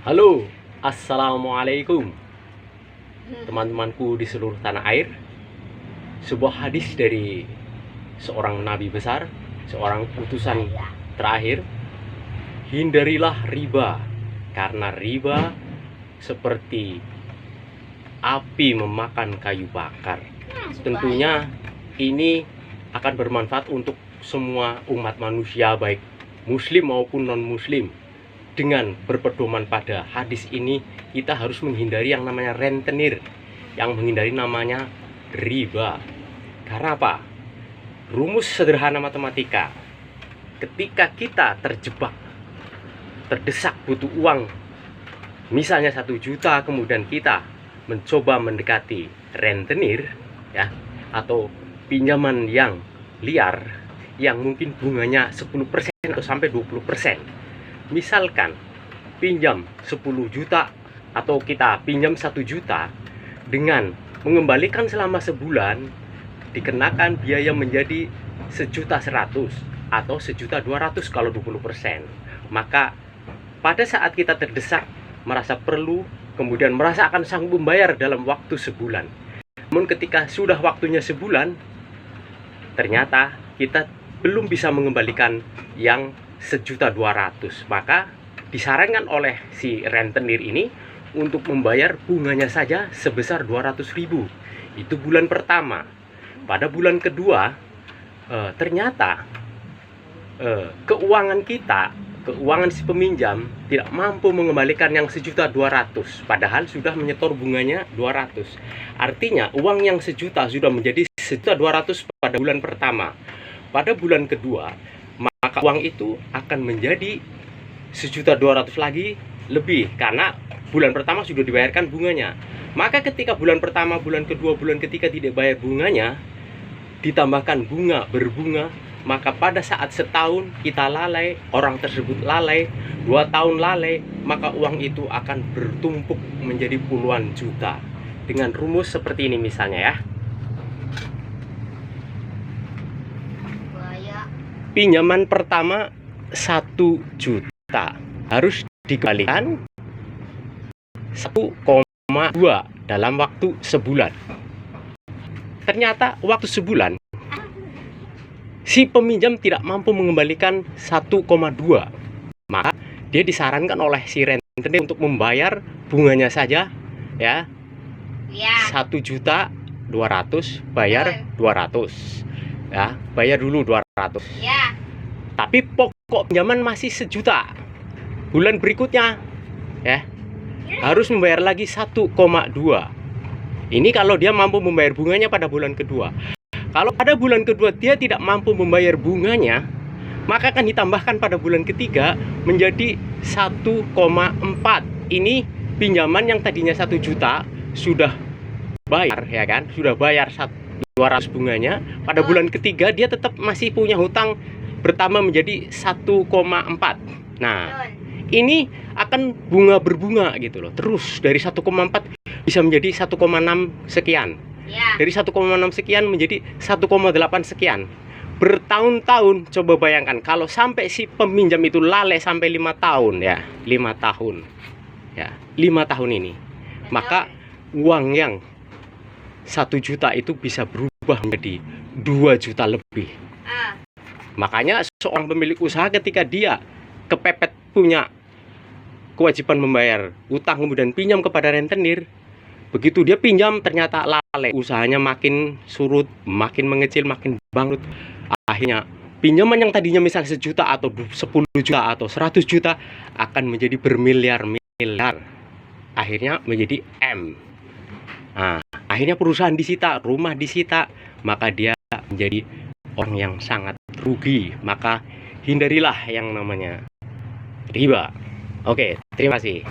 Halo, assalamualaikum teman-temanku di seluruh tanah air. Sebuah hadis dari seorang nabi besar, seorang utusan terakhir. Hindarilah riba, karena riba seperti api memakan kayu bakar. Tentunya ini akan bermanfaat untuk semua umat manusia, baik muslim maupun non-muslim. Dengan berpedoman pada hadis ini, kita harus menghindari yang namanya rentenir, yang menghindari namanya riba. Karena apa? Rumus sederhana matematika. Ketika kita terjebak, terdesak butuh uang, misalnya 1 juta, kemudian kita mencoba mendekati rentenir, ya, atau pinjaman yang liar, yang mungkin bunganya 10% atau sampai 20%. Misalkan pinjam 10 juta atau kita pinjam 1 juta, dengan mengembalikan selama sebulan dikenakan biaya menjadi 1.100.000 atau 1.200.000 kalau 20%. Maka pada saat kita terdesak, merasa perlu, kemudian merasa akan sanggup membayar dalam waktu sebulan, namun ketika sudah waktunya sebulan, ternyata kita belum bisa mengembalikan yang 1.200.000, maka disarankan oleh si rentenir ini untuk membayar bunganya saja sebesar 200.000. Itu bulan pertama. Pada bulan kedua, ternyata keuangan si peminjam tidak mampu mengembalikan yang 1.200.000, padahal sudah menyetor bunganya 200. Artinya uang yang 1 juta sudah menjadi 1.200.000 pada bulan pertama. Pada bulan kedua, maka uang itu akan menjadi 1.200.000 lagi lebih, karena bulan pertama sudah dibayarkan bunganya. Maka ketika bulan pertama, bulan kedua, bulan ketiga tidak bayar bunganya, ditambahkan bunga berbunga, maka pada saat setahun kita lalai, orang tersebut lalai, 2 tahun lalai, maka uang itu akan bertumpuk menjadi puluhan juta. Dengan rumus seperti ini misalnya, ya. Pinjaman pertama 1 juta harus dikalikan 1,2 dalam waktu sebulan. Ternyata waktu sebulan si peminjam tidak mampu mengembalikan 1,2, maka dia disarankan oleh si rentenir untuk membayar bunganya saja, ya, 1.200.000, bayar 200, ya, bayar dulu 200. Tapi pokok pinjaman masih 1 juta. Bulan berikutnya, ya, harus membayar lagi 1,2. Ini kalau dia mampu membayar bunganya pada bulan kedua. Kalau pada bulan kedua dia tidak mampu membayar bunganya, maka akan ditambahkan pada bulan ketiga menjadi 1,4. Ini pinjaman yang tadinya 1 juta sudah bayar, ya kan? Sudah bayar 200 bunganya. Pada bulan ketiga dia tetap masih punya hutang bertambah menjadi 1,4. Nah, ini akan bunga berbunga gitu loh. Terus dari 1,4 bisa menjadi 1,6 sekian. Dari 1,6 sekian menjadi 1,8 sekian. Bertahun-tahun, coba bayangkan kalau sampai si peminjam itu lalai sampai 5 tahun, ya. 5 tahun. Ya, 5 tahun ini. Maka uang yang 1 juta itu bisa berubah menjadi 2 juta lebih. Makanya seorang pemilik usaha ketika dia kepepet punya kewajiban membayar utang kemudian pinjam kepada rentenir, begitu dia pinjam ternyata lalai, usahanya makin surut, makin mengecil, makin bangkrut. Akhirnya pinjaman yang tadinya misalnya 1 juta atau 10 juta atau 100 juta akan menjadi bermiliar-miliar. Akhirnya menjadi M. Nah, akhirnya perusahaan disita, rumah disita, maka dia menjadi orang yang sangat rugi. Maka hindarilah yang namanya riba. Oke, terima kasih.